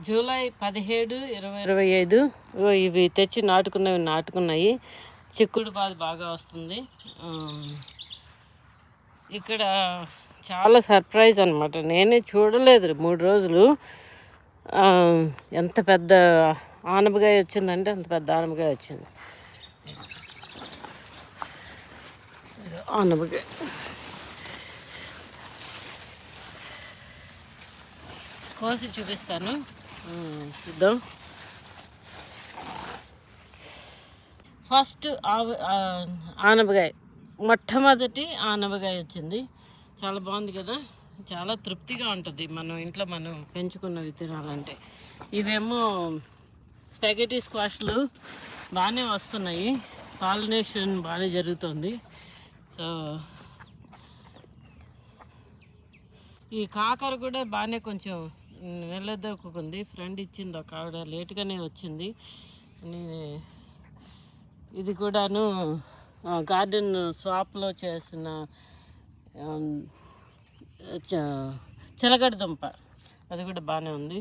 July 17, 2025 ఇవి తెచ్చి నాటుకున్నాయి. చిక్కుడు బాధ బాగా వస్తుంది. ఇక్కడ చాలా సర్ప్రైజ్ అనమాట. నేనే చూడలేదు 3 రోజులు. ఎంత పెద్ద ఆనపకాయ వచ్చిందంటే అంత పెద్ద ఆనపకాయ వచ్చింది. ఆనపకాయ కోసి చూపిస్తాను, చూద్దాం. ఫస్ట్ ఆనపకాయ, మొట్టమొదటి ఆనపకాయ వచ్చింది. చాలా బాగుంది కదా, చాలా తృప్తిగా ఉంటుంది మనం ఇంట్లో పెంచుకున్నవి తినాలంటే. ఇవేమో స్పాగెటీ స్క్వాష్లు బాగానే వస్తున్నాయి, పాలినేషన్ బాగానే జరుగుతుంది. సో ఈ కాకర కూడా బాగానే కొంచెం నిలదొక్కుంది. ఫ్రెండ్ ఇచ్చింది ఒక ఆవిడ, లేట్గానే వచ్చింది. ఇది కూడాను గార్డెన్ స్వాప్లో చేసిన చిలకడ దుంప, అది కూడా బాగానే ఉంది.